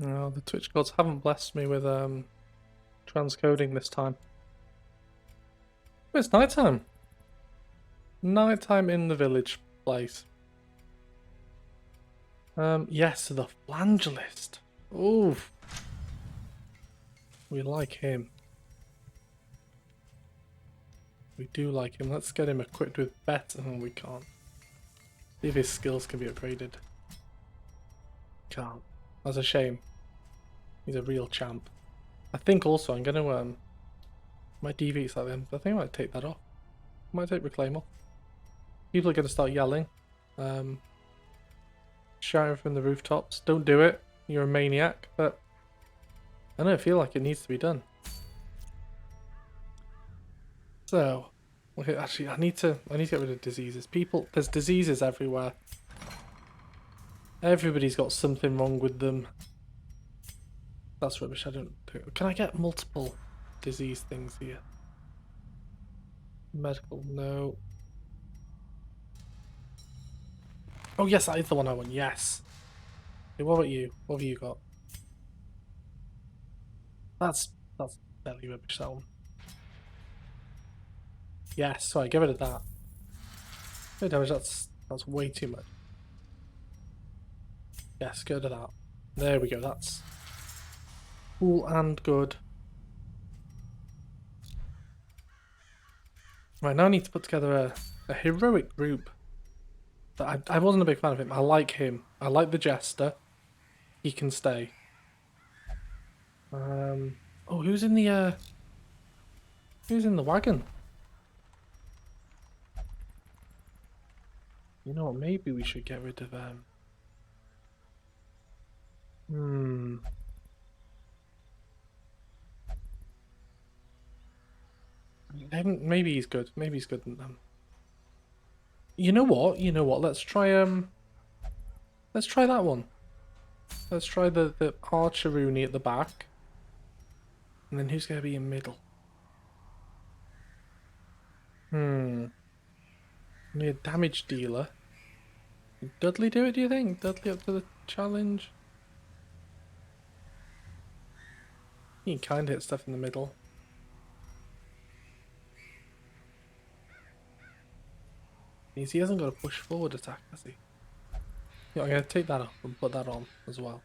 No, the Twitch gods haven't blessed me with transcoding this time. But it's nighttime. Nighttime in the village place. Yes, the flangellist. Oof. We like him. We do like him. Let's get him equipped with better. Oh, we can't. See if his skills can be upgraded. Can't. That's a shame. He's a real champ. I think also I'm gonna my DV's like them. I think I might take that off. I might take reclaim off. People are gonna start yelling. Shouting from the rooftops. Don't do it. You're a maniac, but I don't feel like it needs to be done. So, okay, actually, I need to get rid of diseases. There's diseases everywhere. Everybody's got something wrong with them. That's rubbish. I don't do. Can I get multiple disease things here? Medical, no. Oh yes, that is the one I want. Yes. Okay, what about you? What have you got? That's fairly rubbish. That one. Yes. Sorry, get rid of that. No damage. That's way too much. Yes, get rid of that. There we go. That's cool and good. Right, now I need to put together a heroic group. But I wasn't a big fan of him. I like him. I like the jester. He can stay. Oh, who's in the wagon? You know what? Maybe we should get rid of Maybe he's good. Maybe he's good. You know what? You know what? Let's try that one. Let's try the archeroony at the back. And then who's gonna be in middle? Need a damage dealer. Can Dudley do it, do you think? Dudley up to the challenge? He can kinda hit stuff in the middle. He hasn't got a push forward attack, has he? Yeah, I'm gonna take that off and put that on as well.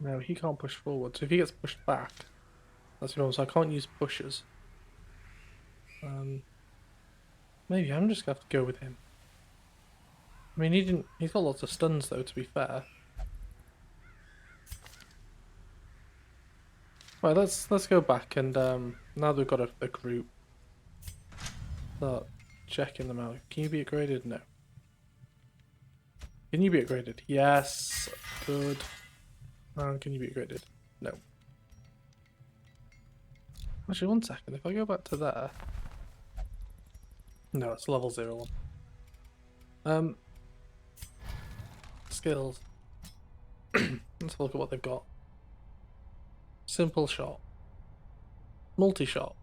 No, he can't push forward, so if he gets pushed back, that's the problem, so I can't use pushes. Maybe I'm just gonna have to go with him. I mean, he's got lots of stuns though, to be fair. Right, let's go back and now that we've got a group, start checking them out. Can you be upgraded? No. Can you be upgraded? Yes. Good. Can you be upgraded? No. Actually, one second. If I go back to there, no, it's level 0 one. Skills. Let's have a look at what they've got. Simple shot. Multi-shot.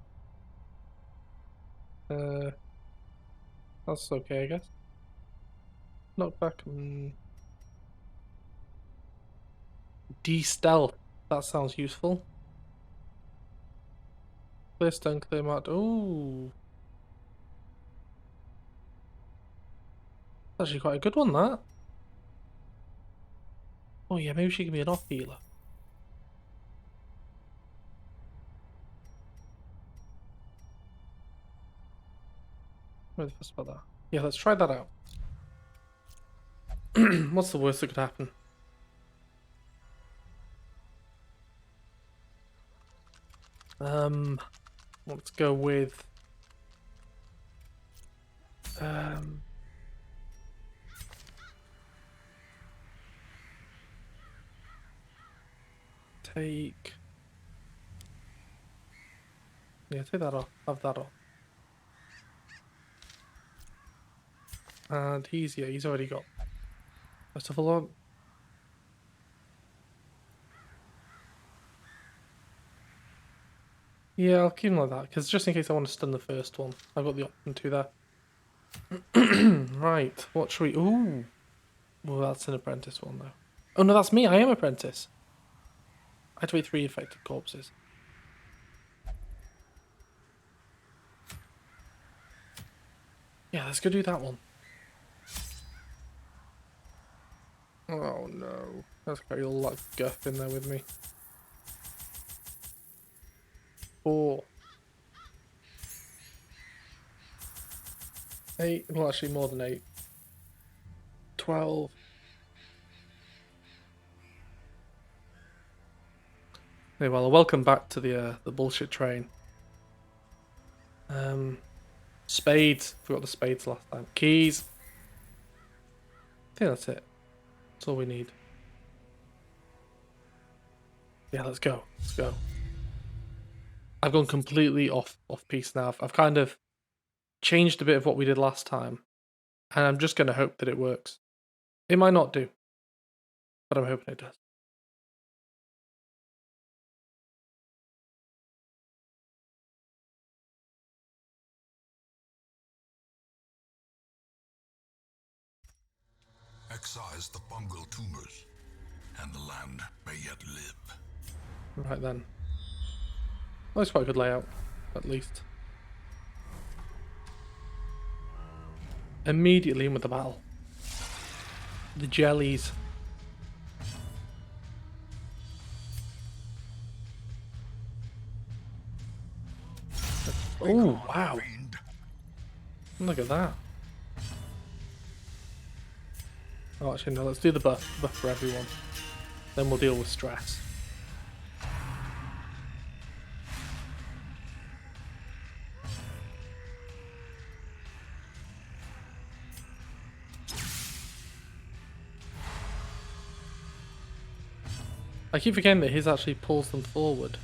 That's okay, I guess. Knockback. De-stealth. That sounds useful. Clear stun, clear marked. Ooh. That's actually quite a good one, that. Oh yeah, maybe she can be an off healer. Where's the first about that? Yeah, let's try that out. What's the worst that could happen? Let's go with take. Yeah, take that off. Have that off. And he's already got. Let's have a look. Yeah, I'll keep him like that, because just in case I want to stun the first one, I've got the option to there. Right, what should we... Ooh. Well, that's an apprentice one, though. Oh, no, that's me. I am apprentice. Activate 3 affected corpses. Yeah, let's go do that one. Oh, no. Let's carry all that guff in there with me. 4. 8. Well, actually, more than 8. 12. Hey, well, welcome back to the bullshit train. Spades. Forgot the spades last time. Keys. I think that's it. That's all we need. Yeah, let's go. Let's go. I've gone completely off piece now. I've kind of changed a bit of what we did last time, and I'm just going to hope that it works. It might not do, but I'm hoping it does. Excise the fungal tumors, and the land may yet live. Right then. Well, that's quite a good layout, at least. Immediately in with the battle. The jellies. Oh, wow. Look at that. Oh, actually, no, let's do the buff for everyone. Then we'll deal with stress. I keep forgetting that his actually pulls them forward.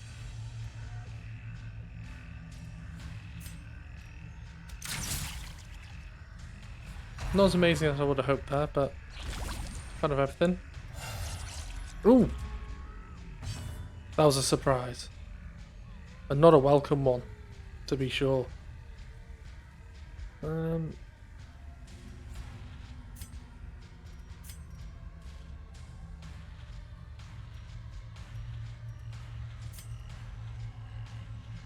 Not as amazing as I would have hoped there, but kind of everything. Ooh! That was a surprise. And not a welcome one, to be sure.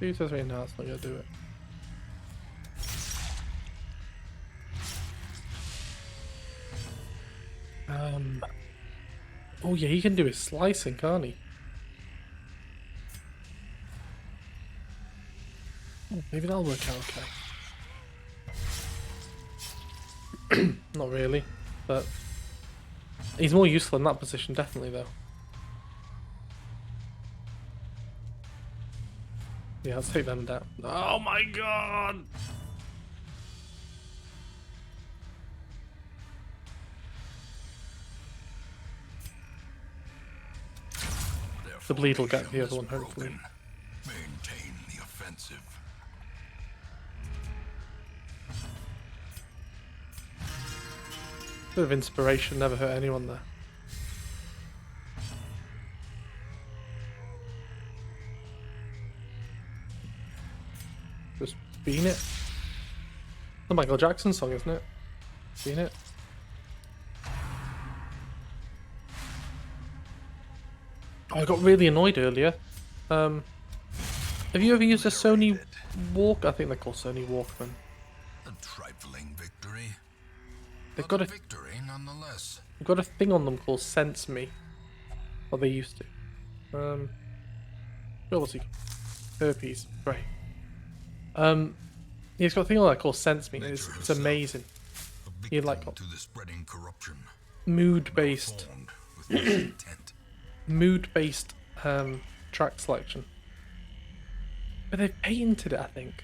Who says right now it's not gonna do it? Oh yeah, he can do his slicing, can't he? Oh, maybe that'll work out okay. Not really, but he's more useful in that position, definitely though. Yeah, let's take them down. Oh my god! The bleed will get the other one, hopefully. Maintain the offensive. Bit of inspiration, never hurt anyone there. Just bean it. The Michael Jackson song, isn't it? Bean it. Oh, I got really annoyed earlier. Have you ever used a Sony Walk? I think they're called Sony Walkman. A trifling victory. They've got a victory nonetheless. They've got a thing on them called Sense Me. Or they used to. What's he? Herpes. Great. He's got a thing on that called Sense Me. It's amazing. You like to the spreading corruption. Mood-based. Mood-based track selection. But they've patented it, I think.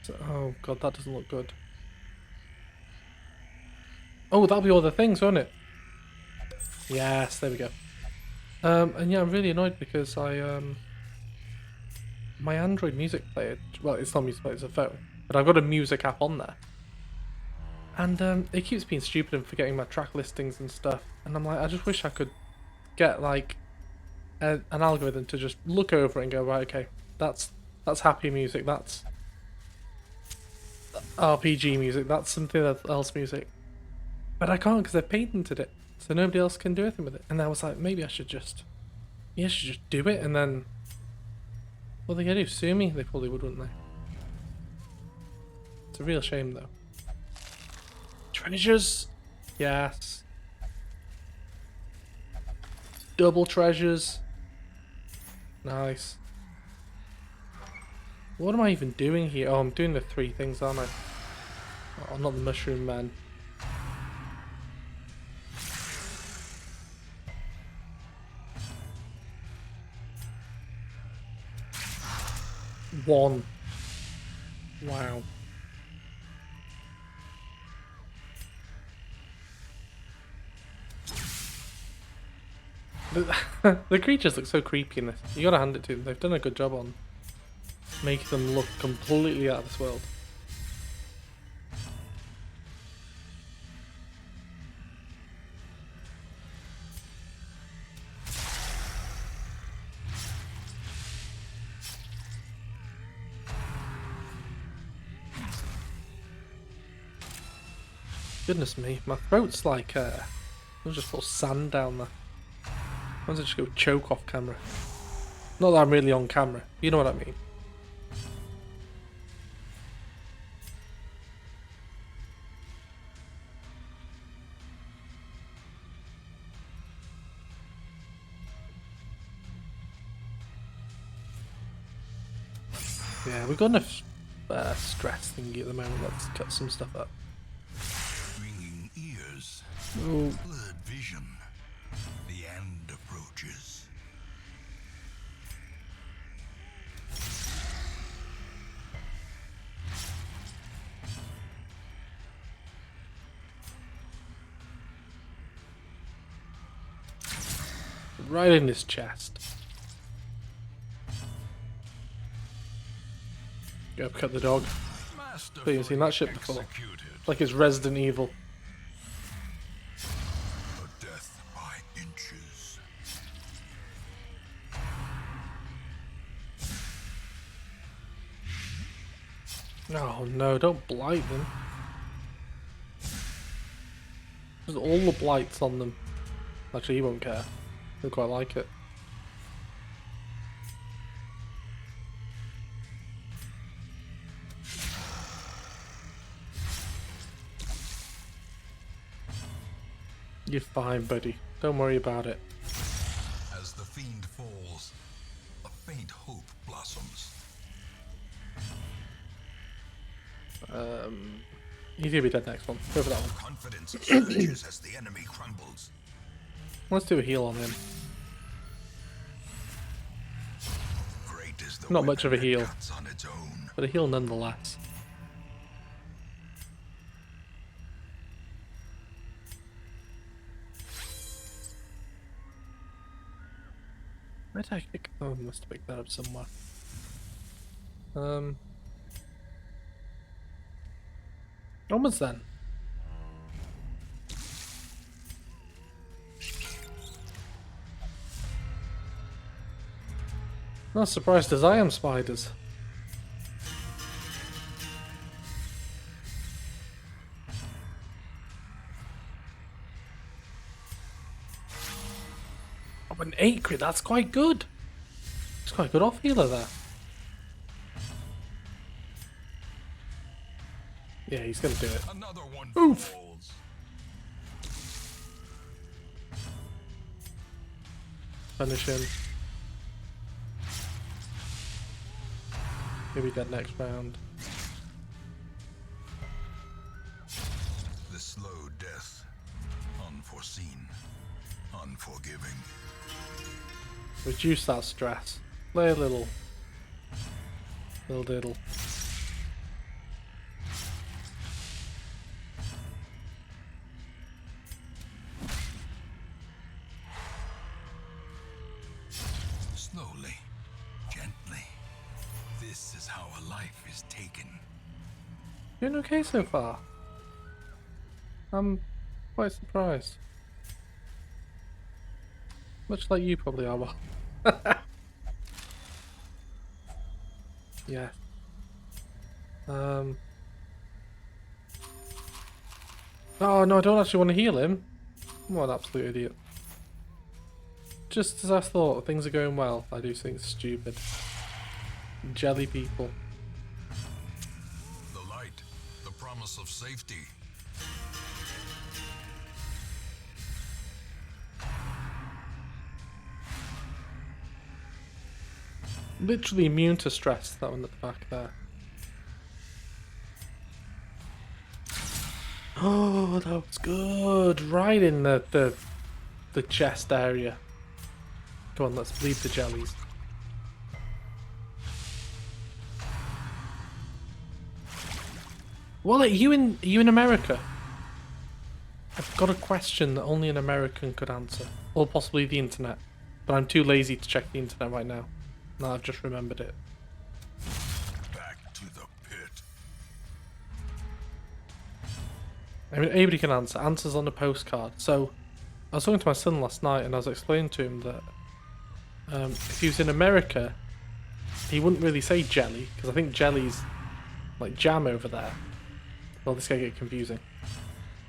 So, oh god, that doesn't look good. Oh, that'll be all the things, won't it? Yes, there we go. And yeah, I'm really annoyed because my Android music player, well, it's not a music player, it's a phone, but I've got a music app on there. And it keeps being stupid and forgetting my track listings and stuff. And I'm like, I just wish I could get like an algorithm to just look over it and go, right, okay, that's happy music, that's RPG music. That's something else music. But I can't because they've patented it, so nobody else can do anything with it. And I was like, maybe I should just do it. And then, what are they gonna do? Sue me? They probably would, wouldn't they? It's a real shame though. Treasures, yes. Double treasures, nice. What am I even doing here? Oh, I'm doing the 3 things, aren't I? Oh, not the mushroom man. One. Wow. The creatures look so creepy in this. You gotta hand it to them. They've done a good job on making them look completely out of this world. Goodness me, my throat's like there's just full sand down there. Why don't I just go choke off camera? Not that I'm really on camera, you know what I mean. Yeah, we've got enough stress thingy at the moment. Let's cut some stuff up. Ringing ears, Ooh. blurred vision. The end approaches. Right in his chest. Go cut the dog. But you've seen that shit before. It's like it's Resident Evil. A death by inches. Oh no, don't blight them. There's all the blights on them. Actually, he won't care. He'll quite like it. You're fine, buddy. Don't worry about it. As the fiend falls, a faint hope blossoms. He's gonna be dead next one. Go for that one. Confidence surges as the enemy crumbles. Let's do a heal on him. Great is the Not much of a weapon that heal. cuts on its own. But a heal nonetheless. Where did I pick? Oh, I must have picked that up somewhere. Onwards then. Not surprised as I am, spiders. Oh, an 8 crit, that's quite good. It's quite a good off healer there. Yeah, he's gonna do it. Another one Oof. falls. Punish him. He'll be dead next round. The slow death. Unforeseen. Unforgiving. Reduce that stress. Play a little diddle. Slowly. Gently. This is how a life is taken. Doing okay so far. I'm quite surprised. Much like you probably are, well. Yeah. Oh no, I don't actually want to heal him. What an absolute idiot. Just as I thought, things are going well. I do things stupid. Jelly people. The light, the promise of safety. Literally immune to stress, that one at the back there. Oh, that was good. Right in the chest area. Come on, let's bleed the jellies. Well, are you in America? I've got a question that only an American could answer. Or possibly the internet. But I'm too lazy to check the internet right now. Now I've just remembered it. Back to the pit. I mean, anybody can answer. Answers on a postcard. So, I was talking to my son last night and I was explaining to him that if he was in America, he wouldn't really say jelly, because I think jelly's like jam over there. Well, this guy get confusing.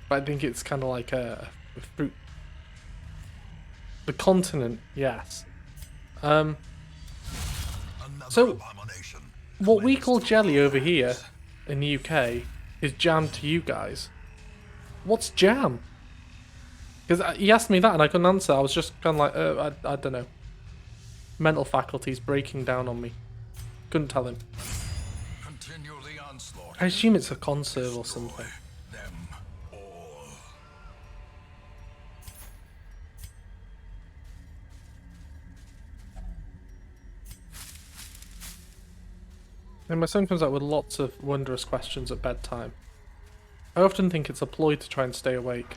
But I think it's kind of like a fruit. The continent, yes. So, what we call jelly over here in the UK is jam to you guys. What's jam? Because he asked me that and I couldn't answer. I was just kind of like, I don't know. Mental faculties breaking down on me. Couldn't tell him. I assume it's a conserve or something. Them all. And my son comes out with lots of wondrous questions at bedtime. I often think it's a ploy to try and stay awake,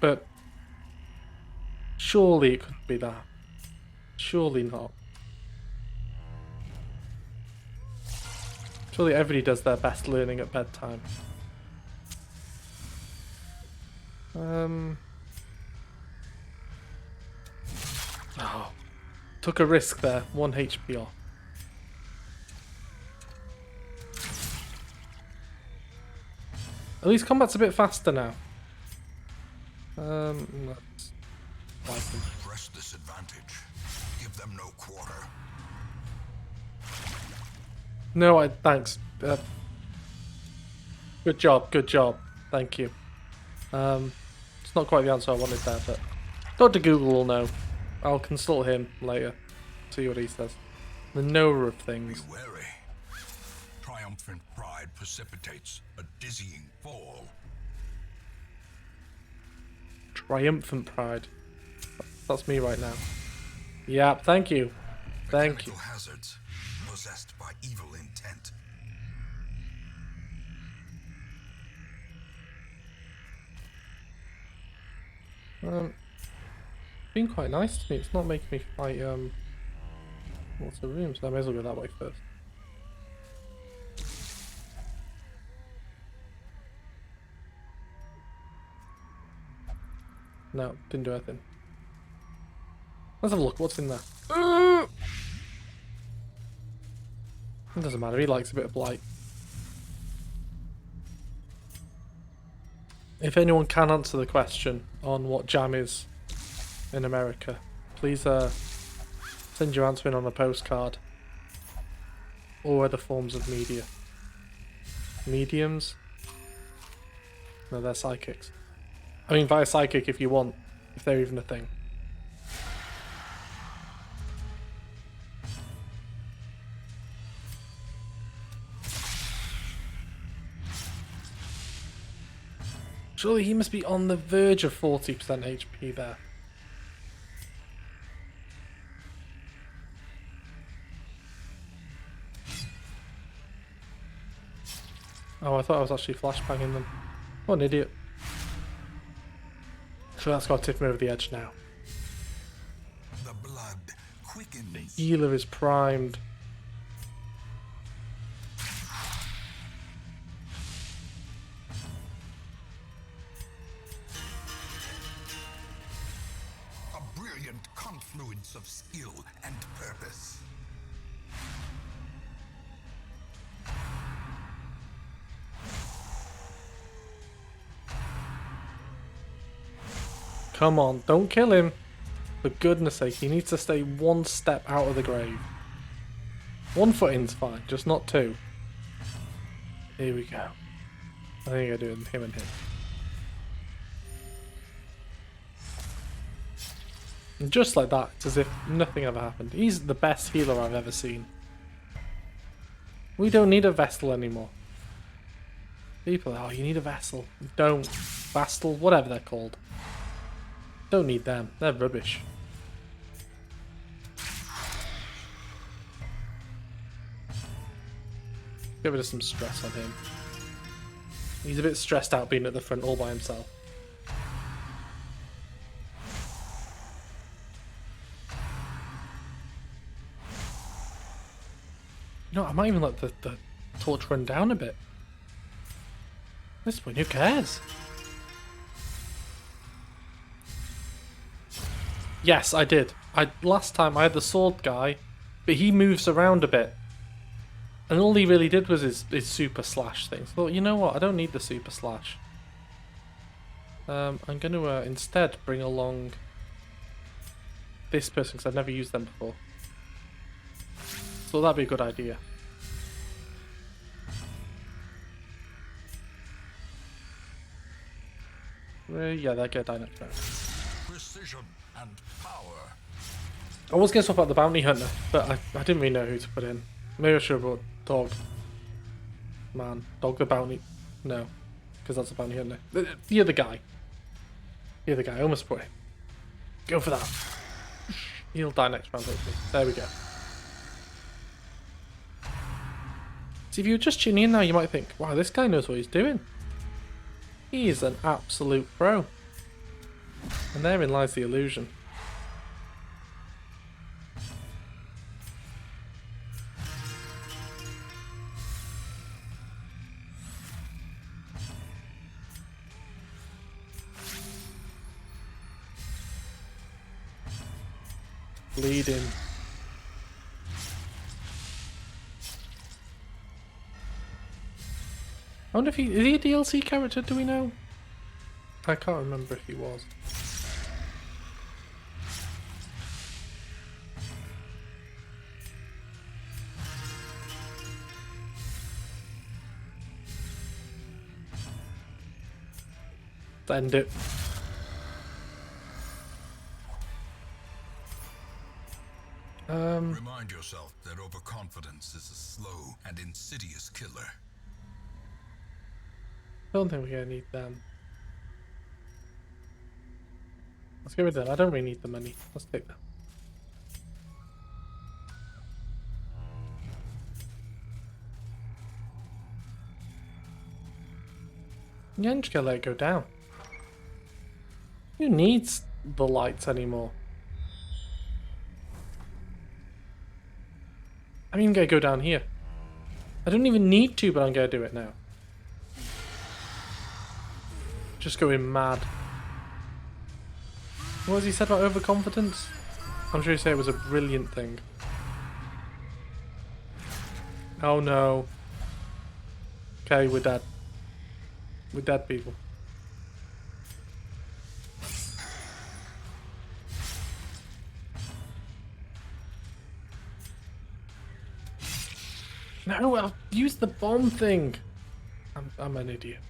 but surely it couldn't be that. Surely not. Surely everybody does their best learning at bedtime. Oh. Took a risk there. 1 HP off. At least combat's a bit faster now. Let's wipe them. Press this advantage. Give them no quarter. No, thanks. Good job, good job. Thank you. It's not quite the answer I wanted there, but Dr. Google will know. I'll consult him later. See what he says. The knower of things. Be wary. Triumphant pride precipitates a dizzying fall. Triumphant pride. That's me right now. Yeah, thank you. Thank you. Mechanical hazards possessed by evil intent. Been quite nice to me. It's not making me fight lots of rooms, so I may as well go that way first. No, didn't do anything. Let's have a look. What's in there? It doesn't matter. He likes a bit of blight. If anyone can answer the question on what jam is in America, please send your answer in on a postcard or other forms of media. Mediums? No, they're psychics. I mean, via psychic if you want, if they're even a thing. Surely he must be on the verge of 40% HP there. Oh, I thought I was actually flashbanging them. What an idiot. So that's got to tip him over the edge now. The blood quickens. Healer is primed. A brilliant confluence of skill and purpose. Come on, don't kill him. For goodness sake, he needs to stay one step out of the grave. 1 foot in's fine, just not 2. Here we go. I think I do him and him. And just like that, it's as if nothing ever happened. He's the best healer I've ever seen. We don't need a Vestal anymore. People, oh, you need a Vestal. Don't. Vastal, whatever they're called. Don't need them. They're rubbish. Get rid of some stress on him. He's a bit stressed out being at the front all by himself. No, I might even let the torch run down a bit. At this point, who cares? Yes, I did. Last time I had the sword guy, but he moves around a bit. And all he really did was his super slash thing. So I thought, you know what, I don't need the super slash. I'm going to instead bring along this person because I've never used them before. So that'd be a good idea. Yeah, that get dynamic. Precision and power. I was going to swap out the bounty hunter, but I didn't really know who to put in. Maybe I should have brought dog. Man, dog the bounty. No, because that's a bounty hunter. The other guy. The other guy. I almost put him. Go for that. He'll die next round, hopefully. There we go. See, if you were just tuning in now, you might think, wow, this guy knows what he's doing. He is an absolute pro. And therein lies the illusion. Bleeding. I wonder if is he a DLC character, do we know? I can't remember if he was. End it. Remind yourself that overconfidence is a slow and insidious killer. Don't think we're gonna need them. Let's get rid of them. I don't really need the money. Let's take them. Yeah, I'm just gonna let it go down. Who needs the lights anymore? I'm even gonna go down here. I don't even need to, but I'm gonna do it now. Just going mad. What has he said about overconfidence? I'm sure he said it was a brilliant thing. Oh no. Okay, we're dead. We're dead, people. No, I'll use the bomb thing. I'm an idiot.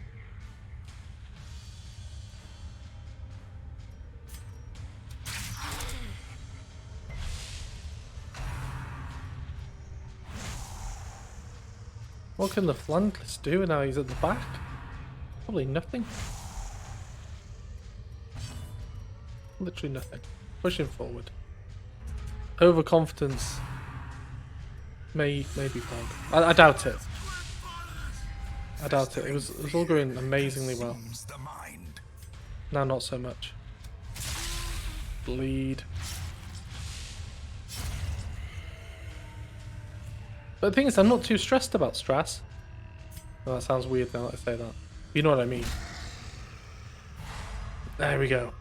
What can the flankless do now he's at the back? Probably nothing. Literally nothing. Pushing forward. Overconfidence may be bad. I doubt it. I doubt it. It was all going amazingly well. Now not so much. Bleed. But the thing is, I'm not too stressed about stress. Oh, that sounds weird now that I say that. You know what I mean. There we go.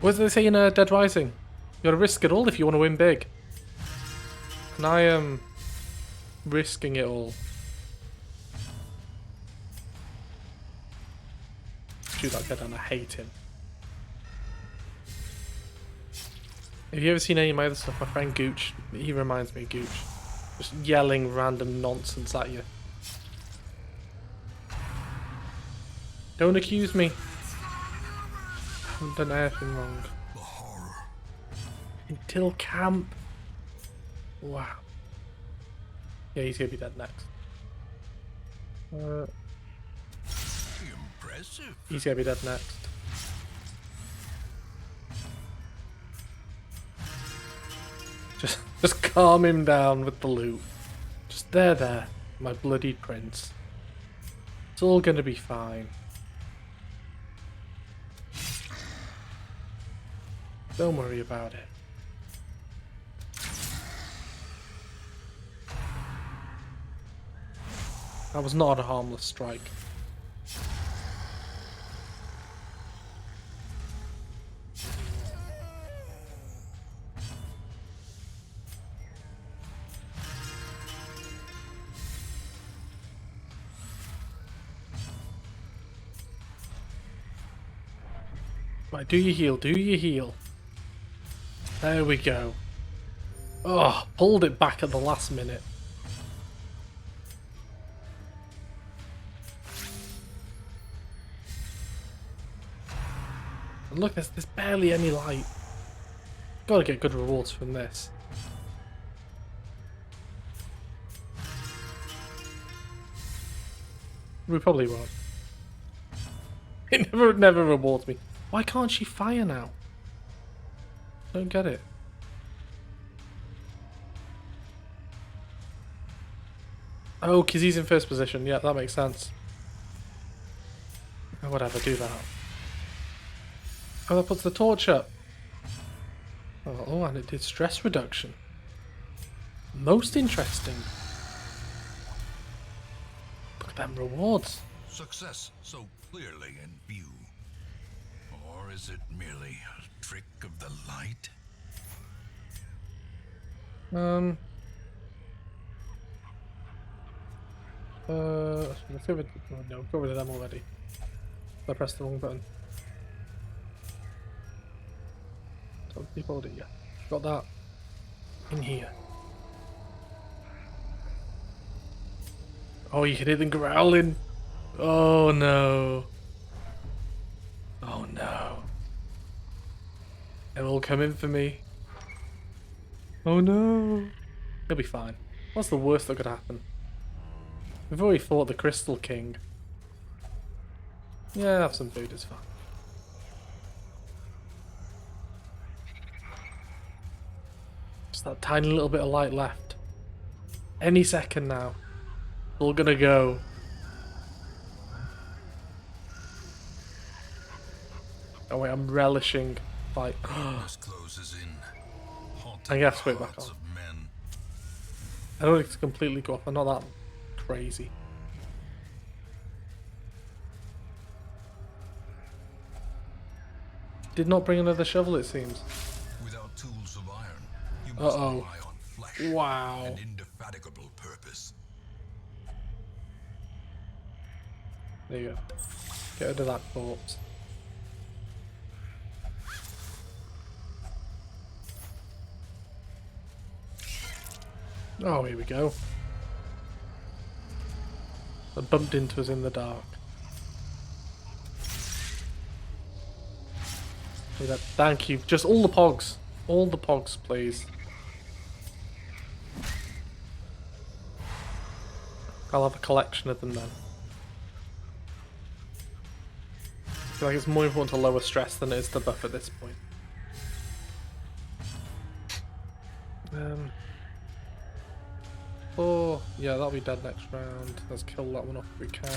What did they say in Dead Rising? You gotta risk it all if you want to win big. And I am risking it all. Shoot that guy down, I hate him. Have you ever seen any of my other stuff? My friend Gooch, he reminds me of Gooch. Just yelling random nonsense at you. Don't accuse me. I haven't done anything wrong. The horror. Until camp. Wow. Yeah, he's gonna be dead next. Impressive. He's gonna be dead next. Just calm him down with the loot. Just there, my bloody prince. It's all gonna be fine. Don't worry about it. That was not a harmless strike. Right, do your heal, do your heal. There we go. Oh, pulled it back at the last minute. And look, there's barely any light. Gotta get good rewards from this. We probably won't. It never rewards me. Why can't she fire now? Don't get it. Oh, because he's in first position. Yeah, that makes sense. Oh, whatever, do that. Oh, that puts the torch up. Oh, and it did stress reduction. Most interesting. Look at them rewards. Success so clearly in view. Or is it merely a trick of the light? Let's go with, oh, no, go rid of them already. I pressed the wrong button. So default it, yeah. Got that in here. Oh, you can hear them growling. Oh no. Oh no. They're all coming for me. Oh no. He'll be fine. What's the worst that could happen? We've already fought the Crystal King. Yeah, have some food, it's fine. Just that tiny little bit of light left. Any second now. It's all gonna go. Oh wait, I'm relishing fight. Closes in. I guess wait back on. Of men. I don't think it's completely go off. I'm not that crazy. Did not bring another shovel, it seems. Without tools of iron, you must rely on flesh. Wow. An indefatigable purpose. There you go. Get rid of that corpse. Oh, here we go. That bumped into us in the dark. Thank you. Just all the pogs. All the pogs, please. I'll have a collection of them then. I feel like it's more important to lower stress than it is to buff at this point. Oh, yeah, that'll be dead next round. Let's kill that one off if we can.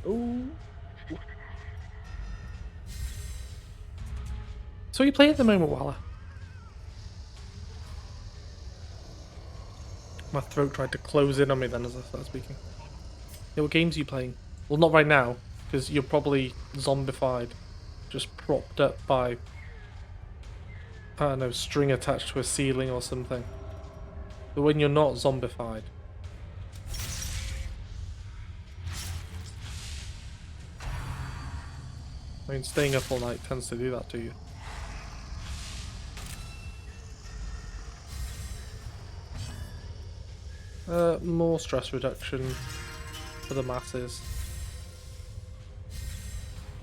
Ooh. So you play at the moment, Walla? My throat tried to close in on me then as I started speaking. Yeah, what games are you playing? Well, not right now, because you're probably zombified. Just propped up by, I don't know, string attached to a ceiling or something. But when you're not zombified. I mean, staying up all night tends to do that to you. More stress reduction for the masses.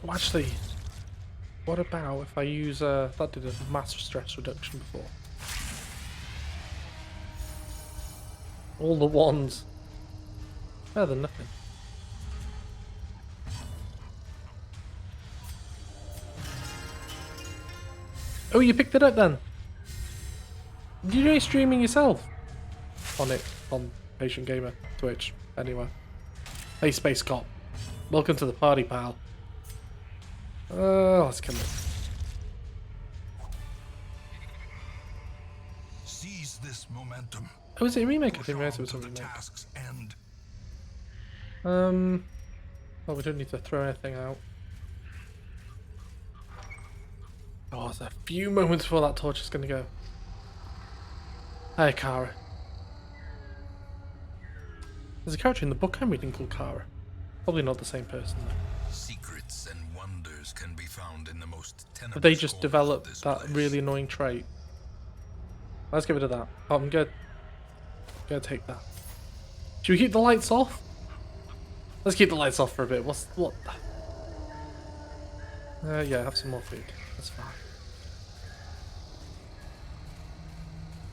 Oh, actually, what about if I use that did a massive stress reduction before. All the ones. Better than nothing. Oh, you picked it up then? Did you do any streaming yourself? On it, on Patient Gamer, Twitch, anywhere. Hey, Space Cop. Welcome to the party, pal. Let's kill it. Seize this momentum. Oh, is it a remake? I didn't realize it was a remake. Well, we don't need to throw anything out. Oh, there's a few moments before that torch is going to go. Hi, Kara. There's a character in the book I'm reading called Kara. Probably not the same person, though. Secrets and wonders can be found in the most tenuous Have they just corners developed of this that place. really annoying trait? Let's get rid of that. Oh, I'm good. Gonna take that. Should we keep the lights off? Let's keep the lights off for a bit. What? Yeah, have some more food. That's fine.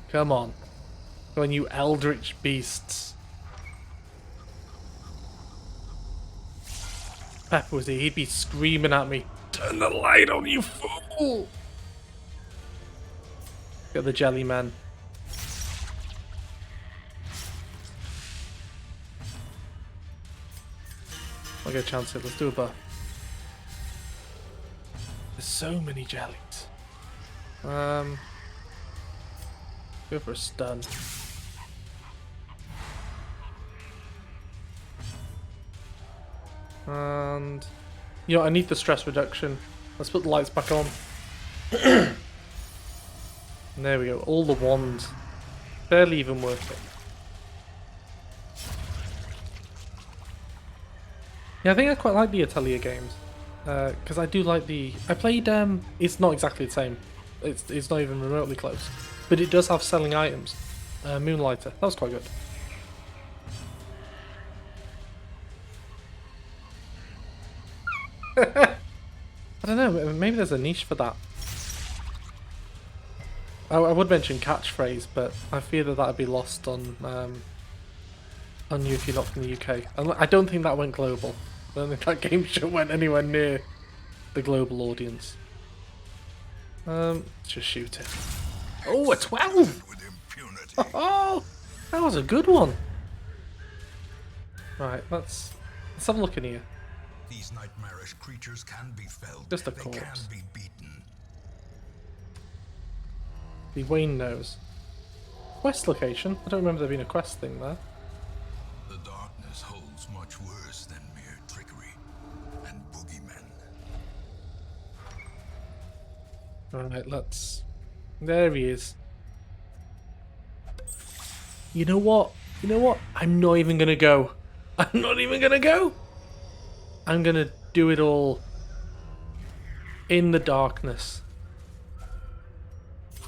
Come on. Come on, you eldritch beasts. Pepper was here, he'd be screaming at me. Turn the light on, you fool! Get the jelly man. I'll get a chance here, let's do a buff. There's so many jellies. Go for a stun. And you know, I need the stress reduction. Let's put the lights back on. And there we go. All the wands. Barely even worth it. Yeah, I think I quite like the Atelier games. Because I do like the... I played... it's not exactly the same. It's not even remotely close. But it does have selling items. Moonlighter. That was quite good. I don't know, maybe there's a niche for that. I would mention catchphrase, but I fear that that'd be lost on you if you're not from the UK. And I don't think that went global. I don't think that game show went anywhere near the global audience. Let's just shoot it. Oh, a 12! With impunity. Oh, that was a good one. Right, let's have a look in here. These nightmarish creatures can be felled. Just a they corpse. can be beaten. The Wayne knows. Quest location? I don't remember there being a quest thing there. The darkness holds much worse than mere trickery and boogeymen. Alright, let's... There he is. You know what? You know what? I'm not even gonna go. I'm not even gonna go! I'm gonna do it all in the darkness.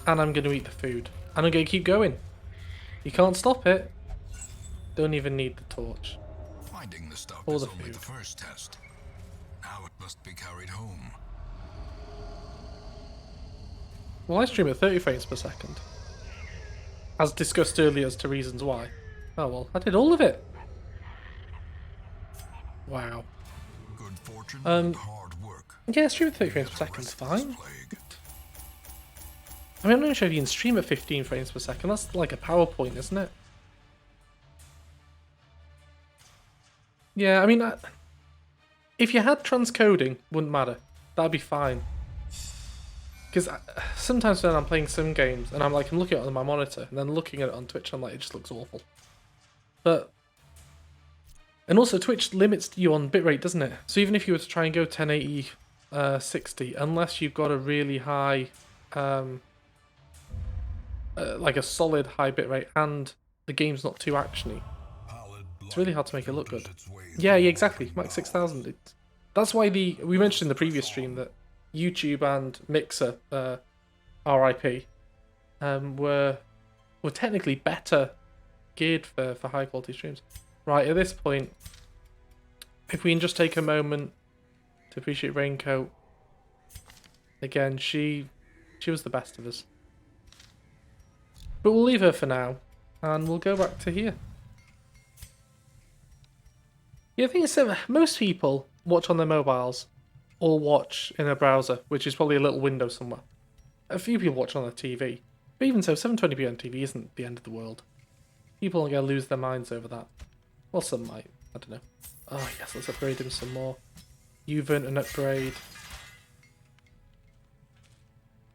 And I'm gonna eat the food. And I'm gonna keep going. You can't stop it. Don't even need the torch. Finding the stuff Or is the only food. the first test. Now it must be carried home. Well, I stream at 30 frames per second. As discussed earlier as to reasons why. Oh well, I did all of it. Wow. Good fortune and hard work. Yeah, stream at 30 frames per second is Restless fine. plague. I mean, I'm not sure if you can stream at 15 frames per second. That's like a PowerPoint, isn't it? Yeah, I mean, if you had transcoding, wouldn't matter. That'd be fine. Because sometimes when I'm playing some games and I'm looking at it on my monitor and then looking at it on Twitch, I'm like, it just looks awful. But and also Twitch limits you on bitrate, doesn't it? So even if you were to try and go 1080 60, unless you've got a really high like a solid high bitrate and the game's not too actiony, it's really hard to make it look good. Yeah, exactly. Max 6000. That's why we mentioned in the previous stream that YouTube and Mixer, RIP, were technically better geared for high quality streams. Right, at this point, if we can just take a moment to appreciate Raincoat. Again, she was the best of us. But we'll leave her for now, and we'll go back to here. Yeah, I think it's most people watch on their mobiles or watch in a browser, which is probably a little window somewhere. A few people watch on their TV. But even so, 720p on TV isn't the end of the world. People are going to lose their minds over that. Well, some might. I don't know. Oh, yes, let's upgrade him some more. You've earned an upgrade.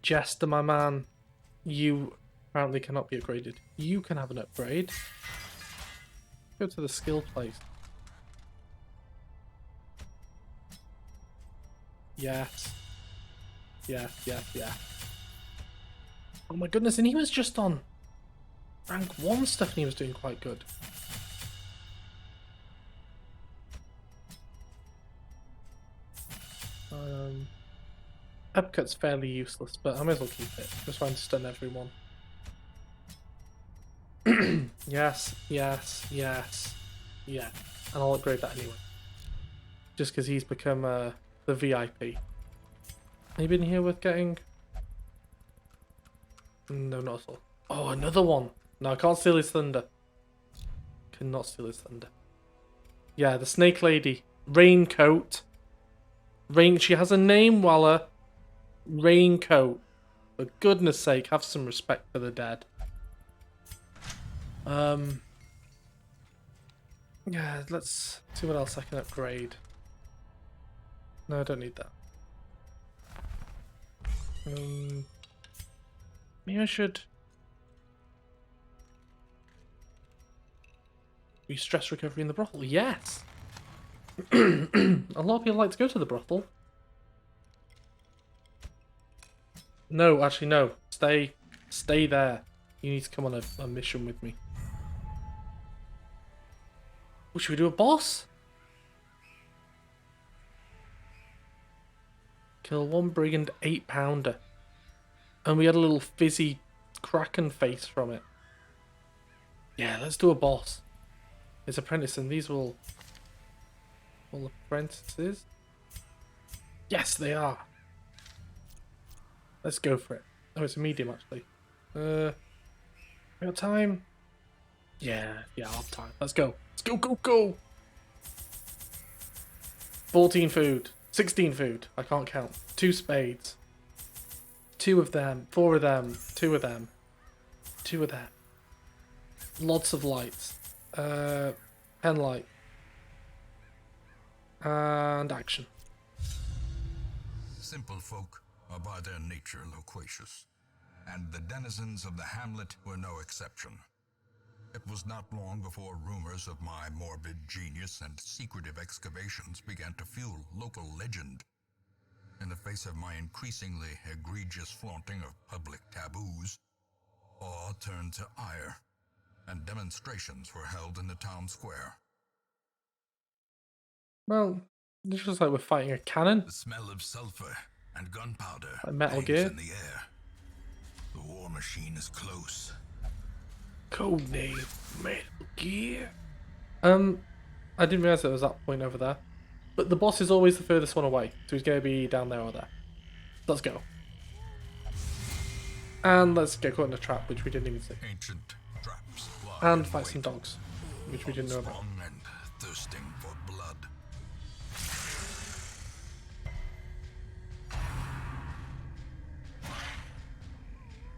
Jester, my man. You apparently cannot be upgraded. You can have an upgrade. Go to the skill place. Yes. Yeah. Oh my goodness, and he was just on rank 1 stuff and he was doing quite good. Upcut's fairly useless, but I may as well keep it. Just trying to stun everyone. Yes. Yeah. And I'll upgrade that anyway. Just because he's become the VIP. Anybody in here worth getting? No, not at all. Oh, another one. No, I can't steal his thunder. Cannot steal his thunder. Yeah, the snake lady. Raincoat. She has a name, Waller. Raincoat. For goodness sake, have some respect for the dead. Yeah, let's see what else I can upgrade. No, I don't need that. Maybe I should be stress recovery in the brothel. Yes. A lot of people like to go to the brothel. No, actually no. Stay there. You need to come on a mission with me. Oh, should we do a boss? Kill one brigand 8-pounder. And we had a little fizzy kraken face from it. Yeah, let's do a boss. It's apprentice, and these are all apprentices. Yes, they are. Let's go for it. Oh, it's a medium actually. We got time? Yeah, I'll have time. Let's go. Go. 14 food. 16 food. I can't count. 2 spades. 2 of them. 4 of them. 2 of them. 2 of them. Lots of lights. Pen light. And action. Simple folk are by their nature loquacious, and the denizens of the hamlet were no exception. It was not long before rumors of my morbid genius and secretive excavations began to fuel local legend. In the face of my increasingly egregious flaunting of public taboos, awe turned to ire, and demonstrations were held in the town square. Well, it's just like we're fighting a cannon. The smell of sulfur and gunpowder Like Metal hangs Gear. in the air. The war machine is close. Codename Metal Gear. I didn't realise there was that point over there. But the boss is always the furthest one away, so he's going to be down there or there. Let's go. And let's get caught in a trap, which we didn't even see. Ancient traps lie And in fight wait, some dogs, which we didn't know about. strong and thirsting for blood.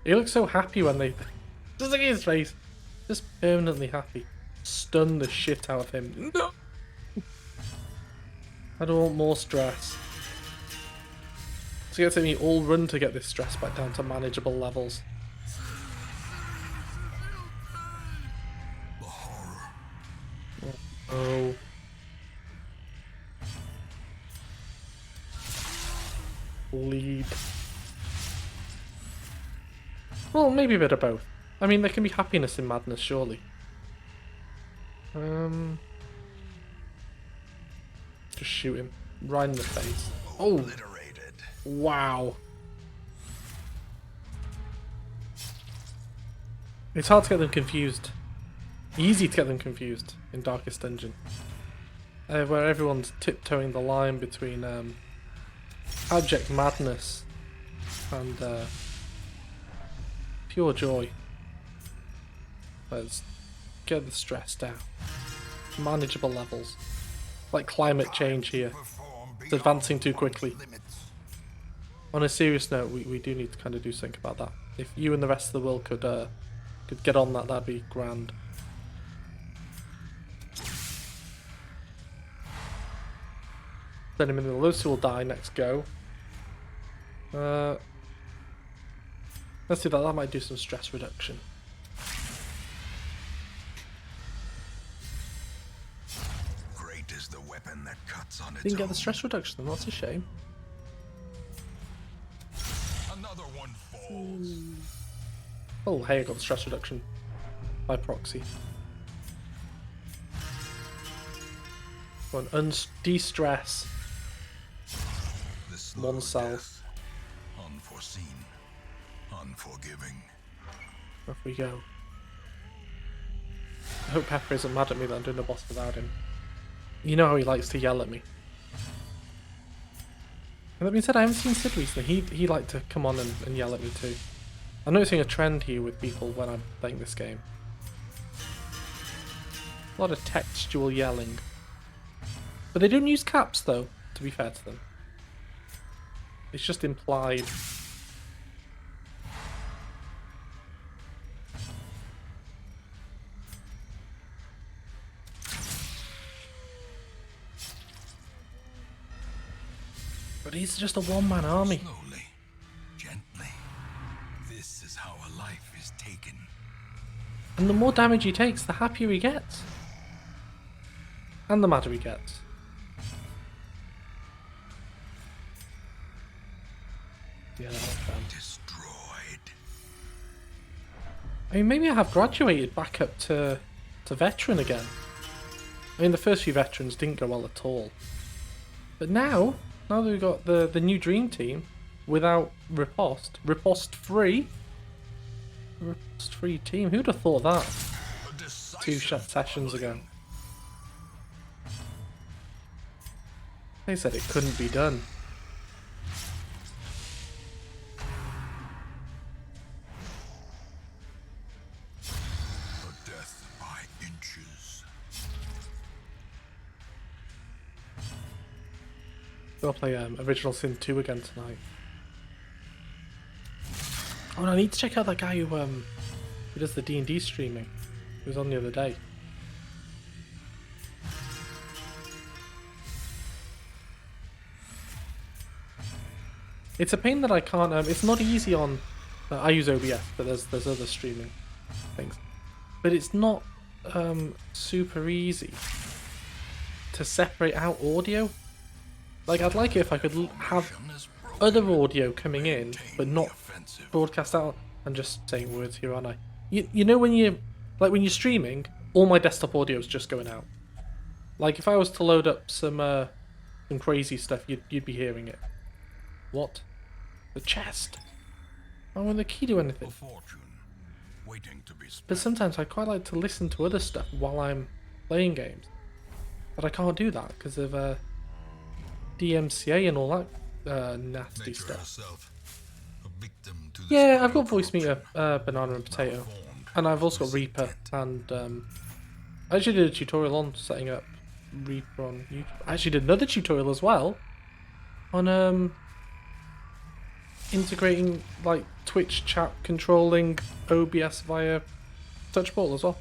He looks so happy when they... Just look at his face. Just permanently happy. Stun the shit out of him. No! I don't want more stress. It's going to take me all run to get this stress back down to manageable levels. The horror. Oh. Lead. Well, maybe a bit of both. I mean, there can be happiness in madness, surely. Just shoot him. Right in the face. Oh, Obliterated. wow. It's hard to get them confused. Easy to get them confused in Darkest Dungeon. Where everyone's tiptoeing the line between abject madness and pure joy. Let's get the stress down. Manageable levels. Like climate change here. It's advancing too quickly. On a serious note, we do need to kind of do something about that. If you and the rest of the world could get on that, that'd be grand. Then in the middle, those two will die next go. Let's do that. That might do some stress reduction. Great is the weapon that cuts on its Didn't get own. the stress reduction, then that's a shame. Another one falls. Oh, hey, I got the stress reduction by proxy. One de-stress The slow oneself. death, unforeseen, unforgiving. Off we go. I hope Pepper isn't mad at me that I'm doing the boss without him. You know how he likes to yell at me. And that being said, I haven't seen Sid recently. He liked to come on and yell at me too. I'm noticing a trend here with people when I'm playing this game. A lot of textual yelling. But they don't use caps though, to be fair to them. It's just implied. But he's just a one-man army. Slowly, gently. This is how a life is taken. And the more damage he takes, the happier he gets. And the madder he gets. Yeah, that's fun. Destroyed. I mean, maybe I have graduated back up to veteran again. I mean, the first few veterans didn't go well at all. But now that we've got the new dream team without riposte free team, who'd have thought that A decisive 2 sessions ago? following. They said it couldn't be done. A death by inches. We'll play Original Sin 2 again tonight. Oh, and I need to check out that guy who does the D&D streaming. He was on the other day. It's a pain that I can't. It's not easy on. I use OBS, but there's other streaming things. But it's not super easy to separate out audio. Like, I'd like it if I could have other audio coming in, but not broadcast out and just saying words here, aren't I? You know when when you're streaming, all my desktop audio is just going out. Like if I was to load up some crazy stuff, you'd be hearing it. What? The chest. I don't want the key to anything. A fortune waiting to be spent. But sometimes I quite like to listen to other stuff while I'm playing games. But I can't do that because of DMCA and all that nasty Nature stuff. herself, a victim to the Yeah, spirit I've got of voice meter, corruption, banana and potato. malformed And I've also got with Reaper, intent. and I actually did a tutorial on setting up Reaper on YouTube. I actually did another tutorial as well on integrating like Twitch chat controlling OBS via touch portal as well.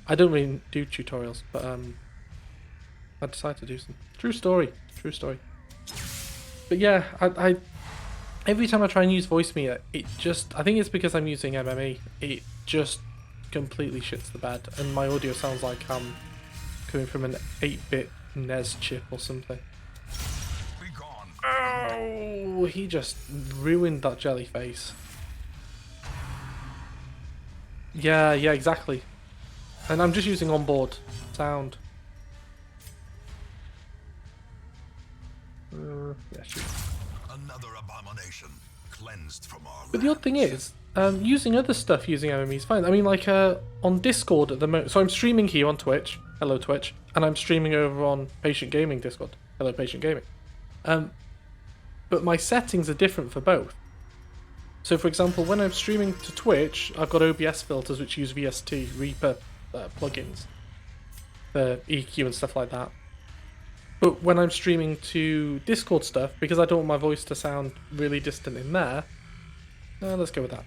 I don't really do tutorials, but I decided to do some. True story. But yeah, I every time I try and use voice meter, it just, I think it's because I'm using MME, it just completely shits the bed, and my audio sounds like I'm coming from an 8-bit NES chip or something. Be gone. Oh, he just ruined that jelly face. Yeah, exactly. And I'm just using onboard sound. Yeah, shoot. Another abomination cleansed from our But the odd thing lands. is, using other stuff using MME is fine. I mean, like on Discord at the moment. So I'm streaming here on Twitch. Hello, Twitch. And I'm streaming over on Patient Gaming Discord. Hello, Patient Gaming. But my settings are different for both. So, for example, when I'm streaming to Twitch, I've got OBS filters which use VST, Reaper plugins for EQ and stuff like that. But when I'm streaming to Discord stuff, because I don't want my voice to sound really distant in there, let's go with that.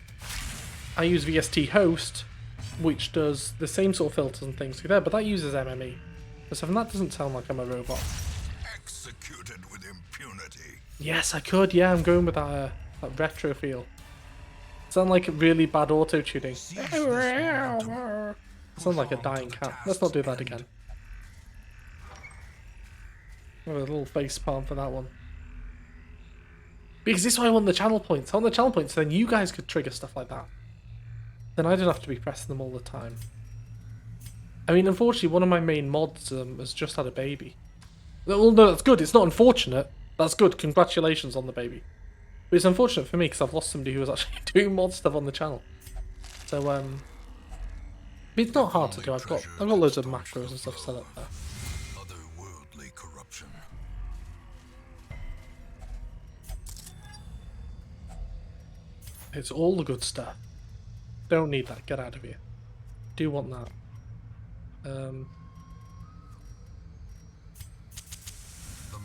I use VST Host, which does the same sort of filters and things through there, but that uses MME. So that doesn't sound like I'm a robot. Executed with impunity. Yes, I could. Yeah, I'm going with that retro feel. Sound like really bad auto tuning. Sound like a dying cat. Let's not do that again. Oh, a little face palm for that one. Because this is why I want the channel points. I want the channel points, so then you guys could trigger stuff like that. Then I don't have to be pressing them all the time. I mean, unfortunately, one of my main mods has just had a baby. Well, no, that's good. It's not unfortunate. That's good. Congratulations on the baby. But it's unfortunate for me because I've lost somebody who was actually doing mod stuff on the channel. So, but it's not hard to do. I've got loads of macros and stuff set up there. Otherworldly corruption. It's all the good stuff. Don't need that. Get out of here. Do want that. The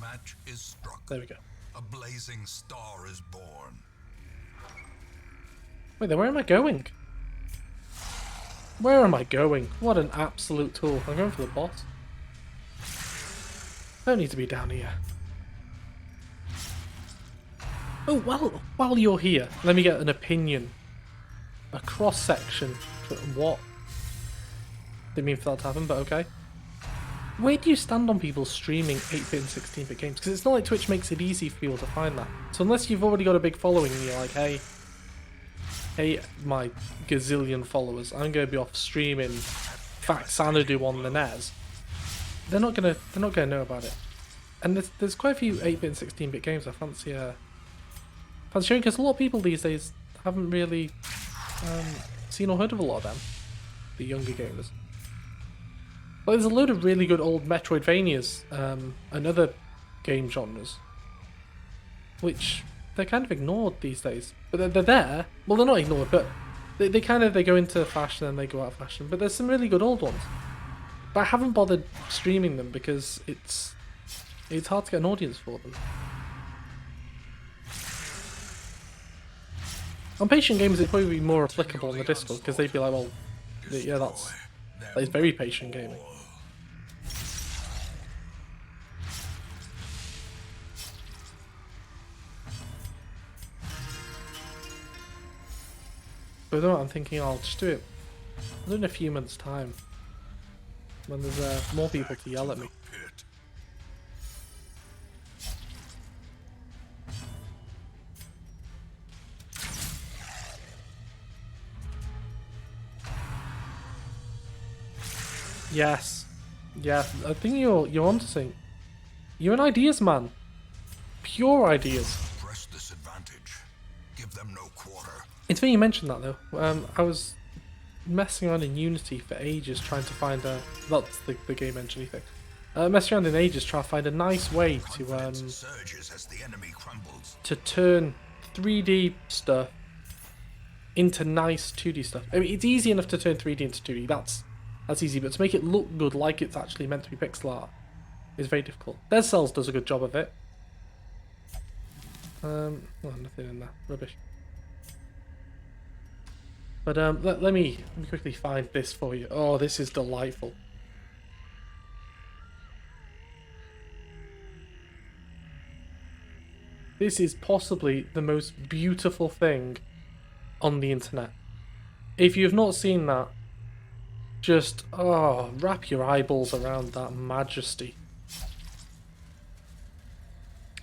match is struck. There we go. A blazing star is born. Wait, then where am I going? Where am I going? What an absolute tool. I'm going for the boss. I don't need to be down here. Oh, well, while you're here, let me get an opinion. A cross-section. What? Didn't mean for that to happen, but okay. Where do you stand on people streaming 8-bit and 16-bit games? Because it's not like Twitch makes it easy for people to find that. So unless you've already got a big following and you're like, hey, my gazillion followers, I'm going to be off streaming Fact Xanadu on the NES, they're not gonna know about it. And there's quite a few 8-bit and 16-bit games I fancy showing, because a lot of people these days haven't really seen or heard of a lot of them, the younger gamers. But there's a load of really good old Metroidvanias and other game genres, which they're kind of ignored these days. But they're there. Well, they're not ignored, but they go into fashion and they go out of fashion. But there's some really good old ones. But I haven't bothered streaming them because it's hard to get an audience for them. On Patient Gamers, it'd probably be more applicable on the Discord because they'd be like, well, yeah, that's very patient gaming. But no, I'm thinking I'll just do it in a few months' time when there's more people to yell at me. Yes, yeah. I think you're onto something. You're an ideas man. Pure ideas. Press this advantage. Give them no quarter. It's funny you mentioned that though. I was messing around in Unity for ages trying to find that's the game engine thing. Messing around in ages trying to find a nice way Surges as the enemy crumbles. to turn 3D stuff into nice 2D stuff. I mean, it's easy enough to turn 3D into 2D. That's easy, but to make it look good like it's actually meant to be pixel art is very difficult. Dead Cells does a good job of it. Well, nothing in there. Rubbish. But let me quickly find this for you. Oh, this is delightful. This is possibly the most beautiful thing on the internet. If you've not seen that, just, wrap your eyeballs around that majesty.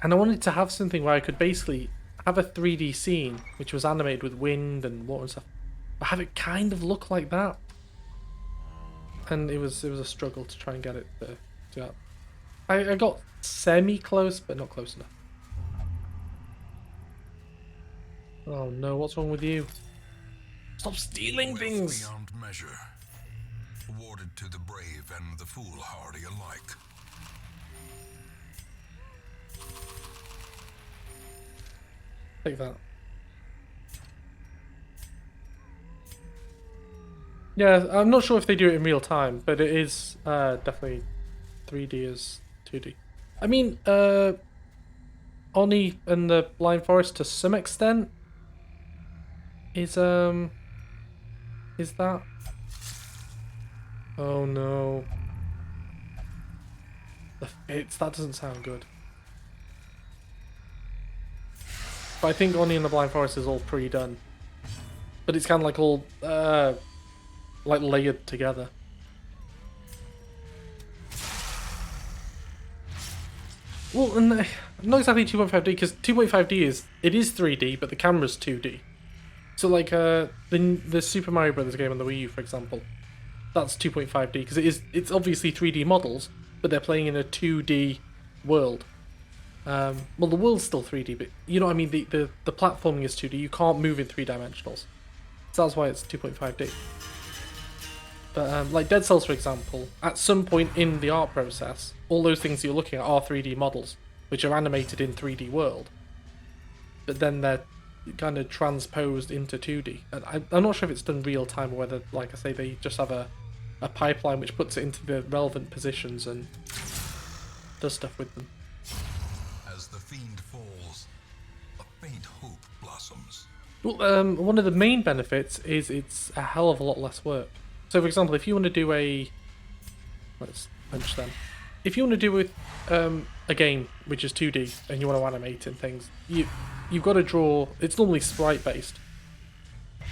And I wanted to have something where I could basically have a 3D scene, which was animated with wind and water and stuff, but have it kind of look like that. And it was a struggle to try and get it to do that. I got semi-close, but not close enough. Oh no, what's wrong with you? Stop stealing Wealth things! beyond measure, awarded to the brave and the foolhardy alike. Take that. Yeah, I'm not sure if they do it in real time, but it is definitely 3D as 2D. I mean, Oni and the Blind Forest to some extent is that? Oh no. The fits, that doesn't sound good. But I think Oni and the Blind Forest is all pre-done. But it's kind of like all like layered together. Well, and not exactly 2.5D, because 2.5D is 3D, but the camera's 2D. So like the Super Mario Brothers game on the Wii U, for example, that's 2.5D because it's obviously 3D models, but they're playing in a 2D world. Well, the world's still 3D, but you know what I mean. The platforming is 2D. You can't move in 3 dimensionals, so that's why it's 2.5D. But like Dead Cells, for example, at some point in the art process, all those things you're looking at are 3D models, which are animated in 3D world. But then they're kind of transposed into 2D. And I'm not sure if it's done real time or whether, like I say, they just have a pipeline which puts it into the relevant positions and does stuff with them. As the fiend falls, a faint hope blossoms. Well, one of the main benefits is it's a hell of a lot less work. So, for example, if you want to do let's punch them. If you want to do with a game which is 2D and you want to animate and things, you've got to draw. It's normally sprite based,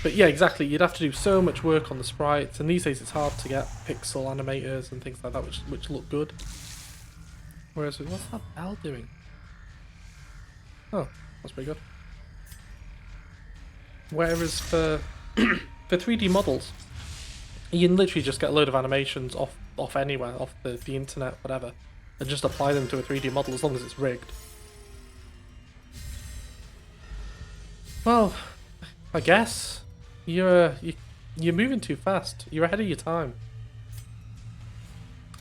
but yeah, exactly. You'd have to do so much work on the sprites, and these days it's hard to get pixel animators and things like that, which look good. Whereas, what's that bell doing? Oh, that's pretty good. Whereas for for 3D models, you can literally just get a load of animations off anywhere, off the internet, whatever, and just apply them to a 3D model as long as it's rigged. Well, I guess you're moving too fast. You're ahead of your time.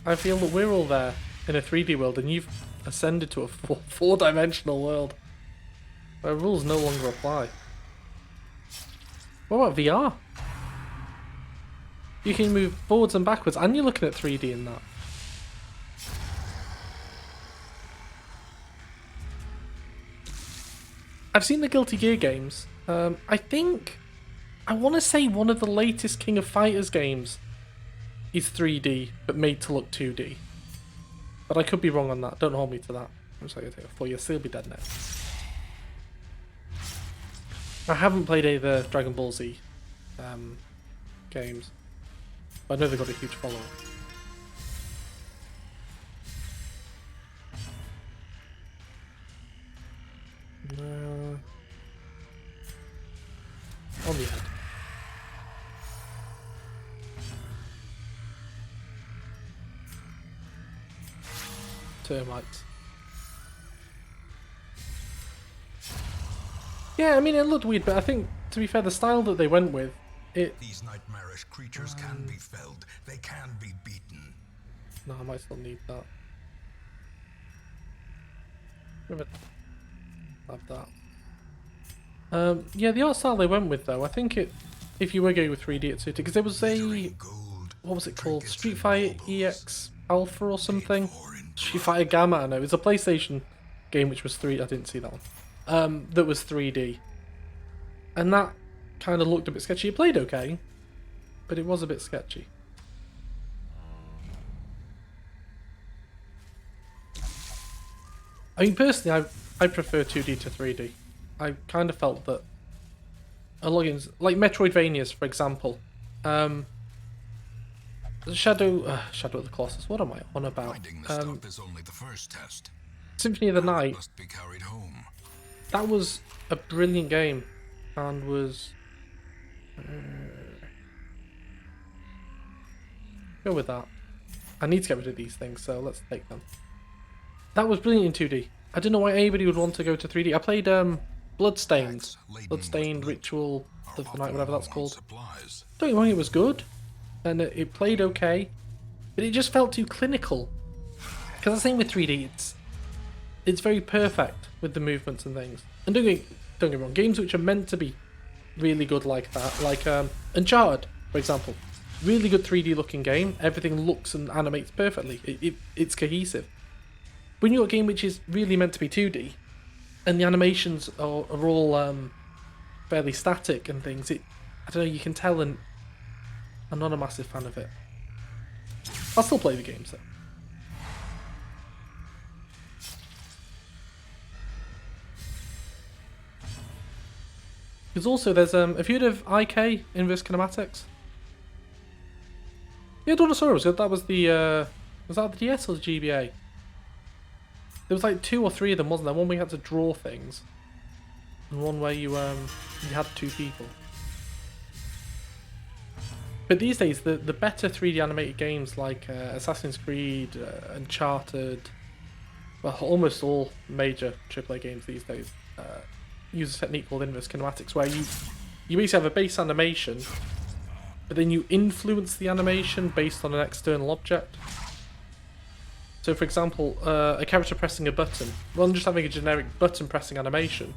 I feel that we're all there in a 3D world, and you've ascended to a four-dimensional world where rules no longer apply. What about VR? You can move forwards and backwards, and you're looking at 3D in that. I've seen the Guilty Gear games. I want to say one of the latest King of Fighters games is 3D, but made to look 2D. But I could be wrong on that. Don't hold me to that. I'm just going to take it for you. Still be dead now. I haven't played any of the Dragon Ball Z games. But I know they've got a huge following. On the head. Termites. Yeah, I mean, it looked weird, but I think, to be fair, the style that they went with, These nightmarish creatures can be felled. They can be beaten. No, I might still need that. Have that. Yeah, the art style they went with, though, I think if you were going with 3D, it suited, because there was what was it called? Street Fighter EX Alpha or something? Street Fighter Gamma, I know. It's a PlayStation game which was 3D. I didn't see that one. That was 3D. And that kind of looked a bit sketchy. It played okay, but it was a bit sketchy. I mean, personally, I prefer 2D to 3D. I kind of felt that a lot of games, like Metroidvanias, for example, Shadow of the Colossus. What am I on about? Finding the stuff is only the first test. Symphony of the Night. Must be carried home. That was a brilliant game, and was go with that. I need to get rid of these things, so let's take them. That was brilliant in 2D. I don't know why anybody would want to go to 3D. I played Bloodstained. Packs laden Bloodstained with loot Ritual are of the Night, often whatever low that's on called. supplies. Don't get me wrong, it was good. And it played okay. But it just felt too clinical. Because the same with 3D, it's very perfect with the movements and things. And don't get me wrong, games which are meant to be really good like that, like Uncharted, for example. Really good 3D looking game, everything looks and animates perfectly, it's cohesive. When you've got a game which is really meant to be 2D, and the animations are all fairly static and things, I don't know, you can tell I'm not a massive fan of it. I'll still play the games though. Because also there's have you heard of IK, Inverse Kinematics? Yeah, Dinosaurus. That was the was that the DS or the GBA? There was like 2 or 3 of them, wasn't there? One where you had to draw things, and one where you had 2 people. But these days, the better 3D animated games like Assassin's Creed, Uncharted, well, almost all major AAA games these days use a technique called inverse kinematics, where you basically have a base animation, but then you influence the animation based on an external object. So, for example, a character pressing a button, rather than just having a generic button pressing animation,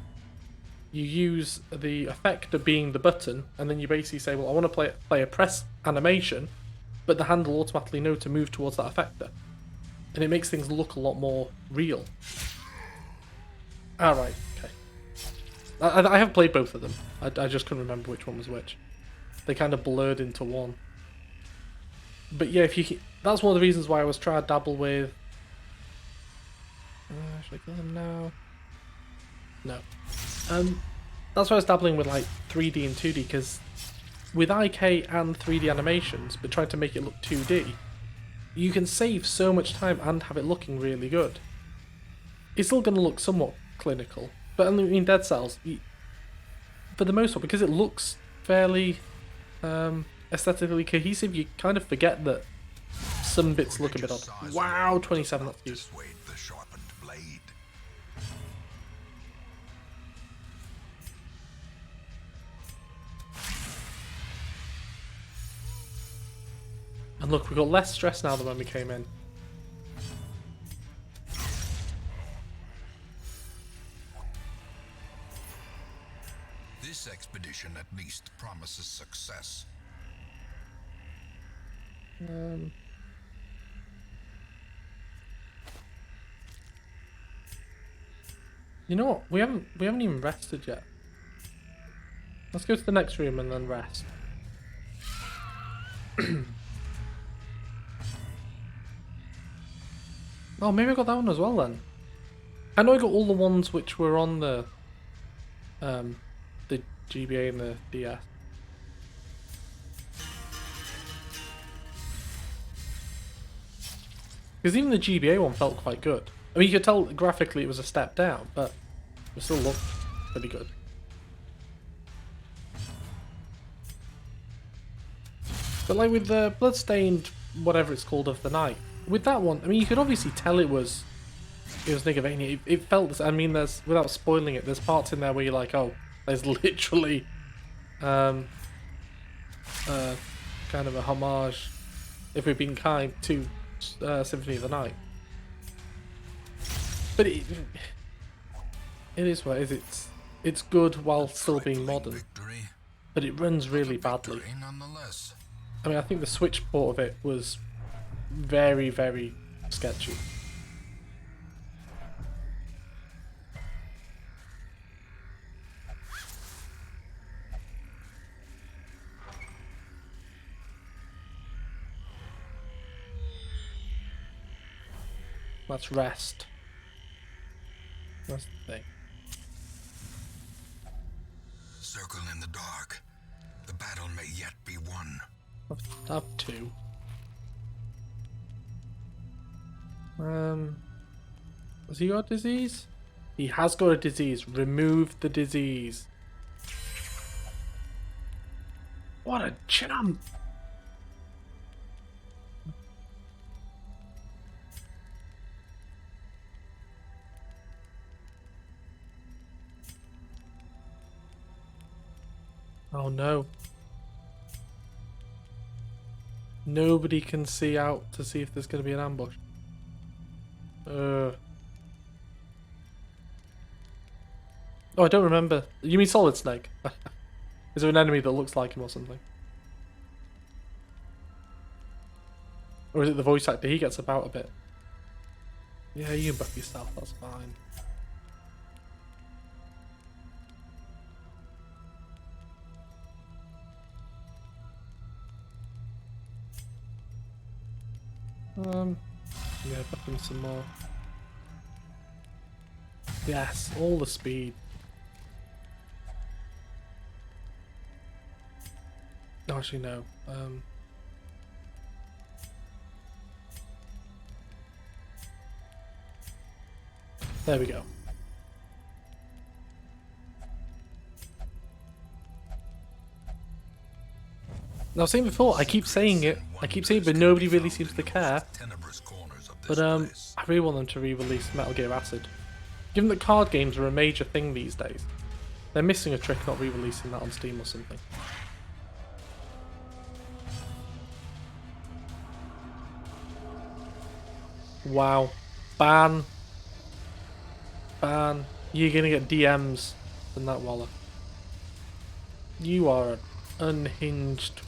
you use the effect of being the button, and then you basically say, well, I want to play a press animation, but the hand will automatically know to move towards that effector. And it makes things look a lot more real. Alright, okay. I have played both of them. I just couldn't remember which one was which. They kind of blurred into one. But yeah, that's one of the reasons why I was trying to dabble with... should I kill him now? No. That's why I was dabbling with like 3D and 2D, because with IK and 3D animations, but trying to make it look 2D, you can save so much time and have it looking really good. It's still going to look somewhat clinical, but I mean, Dead Cells, for the most part, because it looks fairly aesthetically cohesive, you kind of forget that some bits look a bit odd. Wow, 27, that's huge. The sharpened blade. And look, we've got less stress now than when we came in. This expedition at least promises success. You know what? We haven't even rested yet. Let's go to the next room and then rest. Oh, maybe I got that one as well then. I know I got all the ones which were on the GBA and the DS. Because even the GBA one felt quite good. I mean, you could tell graphically it was a step down, but it still looked pretty good. But like with the Bloodstained, whatever it's called, of the Night, with that one, I mean, you could obviously tell it was Nigavania. It felt, I mean, without spoiling it, there's parts in there where you're like, oh, there's literally kind of a homage, if we're being kind, to Symphony of the Night. But it is what it is. It's good while still being modern, Victory, but it runs really badly. victory nonetheless. I mean, I think the Switch port of it was very, very sketchy. Let's rest. That's the thing. Circle in the dark. The battle may yet be won. Up to. Has he got a disease? He has got a disease. Remove the disease. What a champ! Oh no. Nobody can see out to see if there's going to be an ambush. Oh, I don't remember. You mean Solid Snake? Is there an enemy that looks like him or something? Or is it the voice actor? He gets about a bit. Yeah, you can buff yourself, that's fine. Yeah, buff him some more. Yes, all the speed. No, actually no. There we go. Now, I was saying before, I keep saying it, but nobody really seems to care. But I really want them to re-release Metal Gear Acid. Given that card games are a major thing these days, they're missing a trick not re-releasing that on Steam or something. Wow. Ban. Ban. You're gonna get DMs from that Waller. You are an unhinged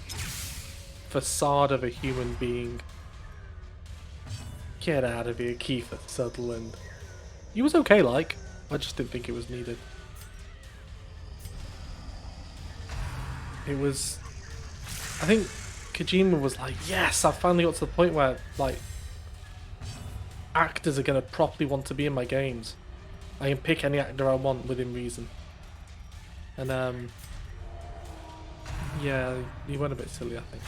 facade of a human being. Get out of here, Kiefer Sutherland. He was okay, like. I just didn't think it was needed. It was... I think Kojima was like, yes, I finally got to the point where, like, actors are going to properly want to be in my games. I can pick any actor I want within reason. And, yeah, he went a bit silly, I think.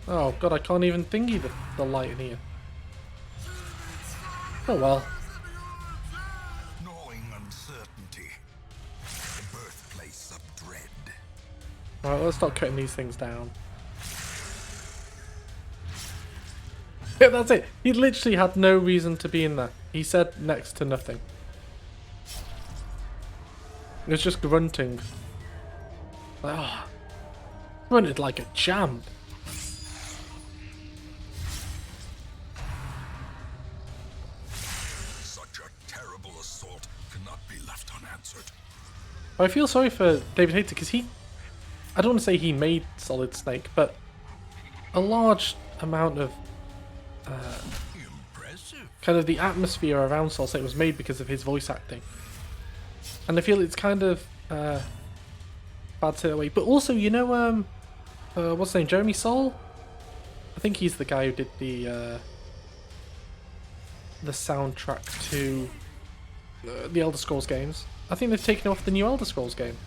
Oh god, I can't even thingy the light in here. Oh well. Gnawing uncertainty, the birthplace of dread. Alright, let's start cutting these things down. Yeah, that's it. He literally had no reason to be in there. He said next to nothing. It was just grunting. Like, oh, grunted like a champ. I feel sorry for David Hayter because I don't want to say he made Solid Snake, but a large amount of kind of the atmosphere around Solid Snake was made because of his voice acting. And I feel it's kind of bad to say that way. But also, you know, what's his name? Jeremy Soule? I think he's the guy who did the soundtrack to the Elder Scrolls games. I think they've taken off the new Elder Scrolls game.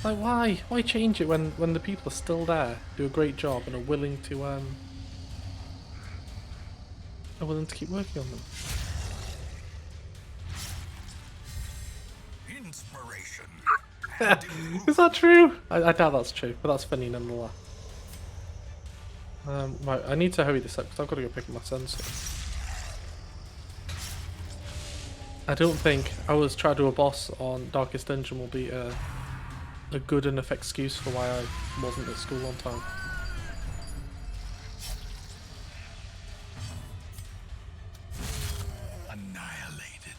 Like, why? Why change it when the people are still there, do a great job, and are willing to keep working on them? Inspiration. Is that true? I doubt that's true, but that's funny nonetheless. Right, I need to hurry this up because I've got to go pick up my sensor. I don't think I was trying to do a boss on Darkest Dungeon will be a good enough excuse for why I wasn't at school on time. Annihilated.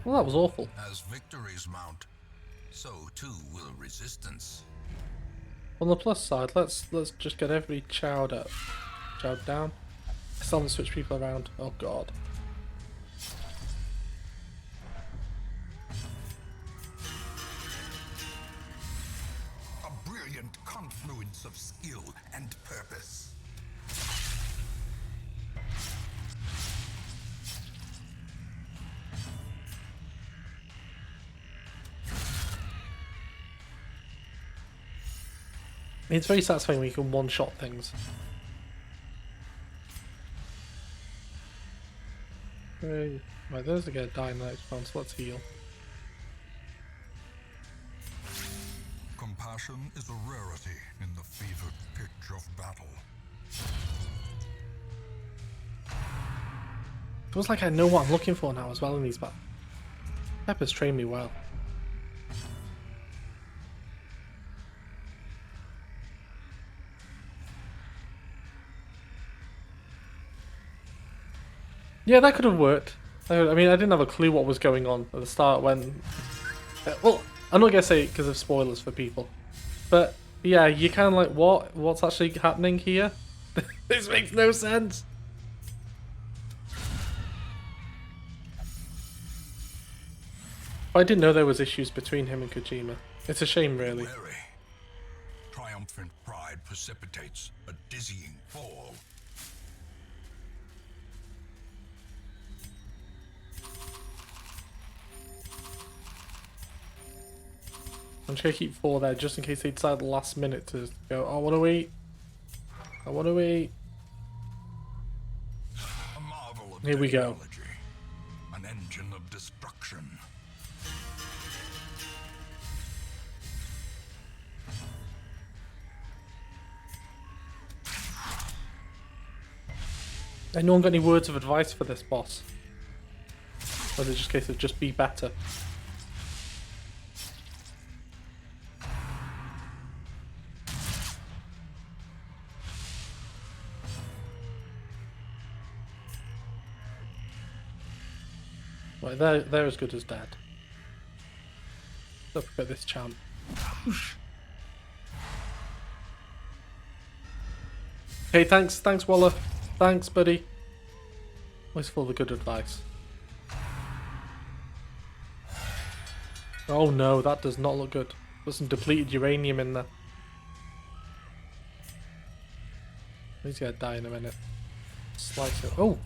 Well, that was awful. As victories mount, so too will resistance. On the plus side, let's just get every chowed up. Chowed down. I still haven't switched people around. Oh god. A brilliant confluence of skill and purpose. It's very satisfying when you can one-shot things. Right, there's a guy dying in the next round, so let's heal. compassion is a rarity in the fevered pitch of battle. Feels like I know what I'm looking for now as well in these battles. Pepper's trained me well. Yeah, that could have worked. I mean, I didn't have a clue what was going on at the start when... well, I'm not going to say it because of spoilers for people. But, yeah, you're kind of like, what? What's actually happening here? This makes no sense. I didn't know there was issues between him and Kojima. It's a shame, really. Wary. Triumphant pride precipitates a dizzying fall. I'm just going to keep 4 there just in case they decide at the last minute to go, oh, I want to eat. I want to eat. A marvel of Here we go. technology. An engine of destruction. Anyone got any words of advice for this boss? Or is it just a case of just be better? Right, they're as good as dead. Let's look at this champ. Hey, thanks, Waller. Thanks, buddy. Always full of good advice. Oh no, that does not look good. There's some depleted uranium in there. He's gonna die in a minute. Slice it. Oh!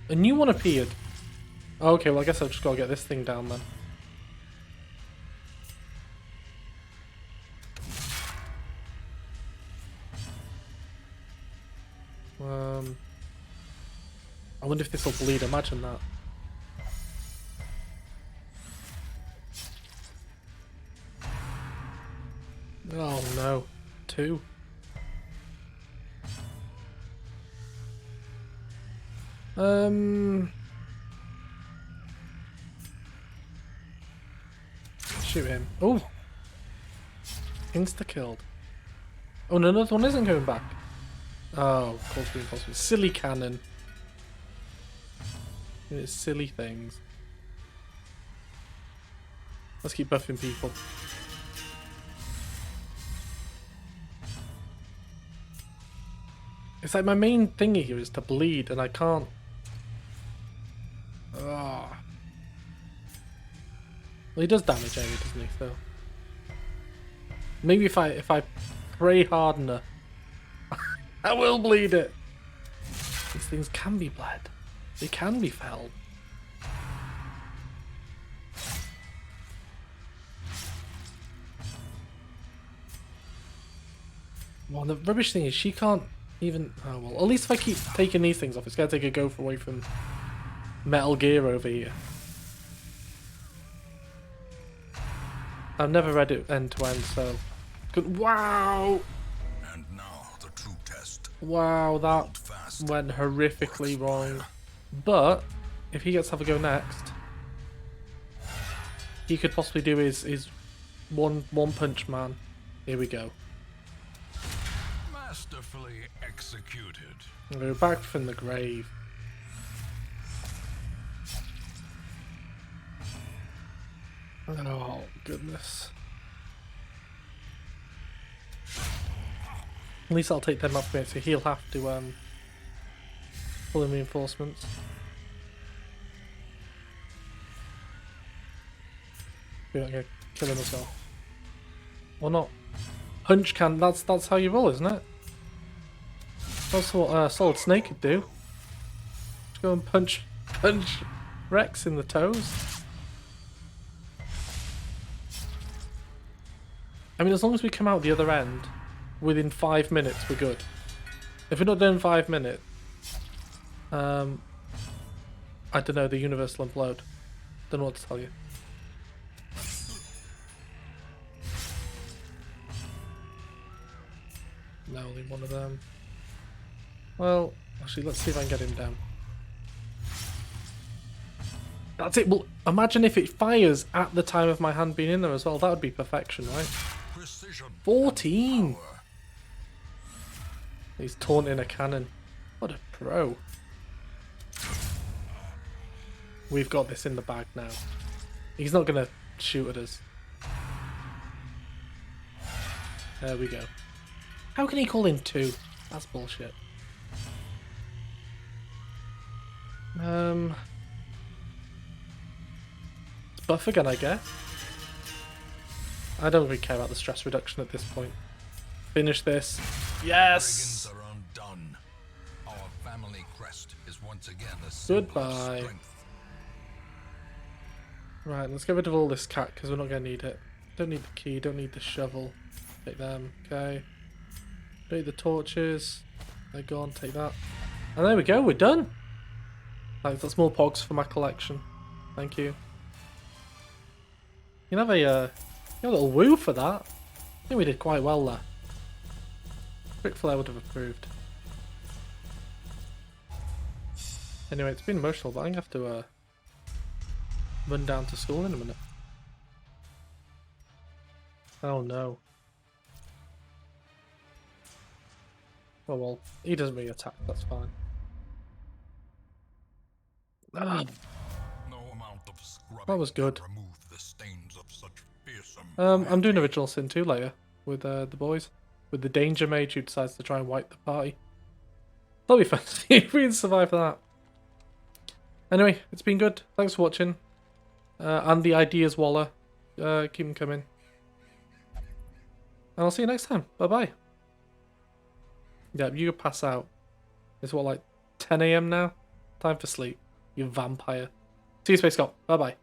A new one appeared! Oh, okay, well I guess I've just got to get this thing down then. I wonder if this will bleed, imagine that. Oh no, 2. Shoot him. Oh! Insta-killed. Oh, no, another one isn't going back. Oh, of course, impossible. Silly cannon. It's silly things. Let's keep buffing people. It's like my main thing here is to bleed, and I can't. Ugh. Well, he does damage anyway, doesn't he? So maybe if I pray hard enough, I will bleed it. These things can be bled. They can be felled. Well, the rubbish thing is she can't even... Oh, well, at least if I keep taking these things off, it's going to take a go away from Metal Gear over here. I've never read it end to end, so... Good. Wow! And now the true test. Wow, that went horrifically wrong. But, if he gets to have a go next, he could possibly do his one punch man. Here we go. Masterfully executed. We're back from the grave. Oh, goodness. At least I'll take them up here, so he'll have to pull in reinforcements. We're not gonna kill him as well. Or not. Punch can, that's how you roll, isn't it? That's what Solid Snake could do. Just go and punch Rex in the toes. I mean, as long as we come out the other end within 5 minutes, we're good. If we're not done in 5 minutes, I don't know, the universe will implode. Don't know what to tell you. No, only one of them. Well, actually, let's see if I can get him down. That's it. Well, imagine if it fires at the time of my hand being in there as well. That would be perfection, right? Precision. 14! Power. He's taunting a cannon. What a pro. We've got this in the bag now. He's not going to shoot at us. There we go. How can he call in 2? That's bullshit. It's buff again, I guess. I don't really care about the stress reduction at this point. Finish this. Yes! Brigands are undone. Our family crest is once again a symbol of Goodbye. strength. Right, let's get rid of all this cat because we're not going to need it. Don't need the key, don't need the shovel. Take them, okay. Don't need the torches. They're gone, take that. And there we go, we're done! Like, that's more pogs for my collection. Thank you. You can have a little woo for that. I think we did quite well there. Ric Flair would have approved. Anyway, it's been emotional, but I'm going to have to run down to school in a minute. Oh no. Oh well, he doesn't really attack, that's fine. Ah, No amount of scrubbing that was good. can remove the stains of such fearsome I'm doing cruelty. Original Sin 2 later with the boys. With the Danger Mage who decides to try and wipe the party. That'll be fun to see if we can survive that. Anyway, it's been good. Thanks for watching. And the ideas, Waller. Keep them coming. And I'll see you next time. Bye-bye. Yeah, you could pass out. It's what, like 10 AM now? Time for sleep. You vampire. See you, Space Cop. Bye-bye.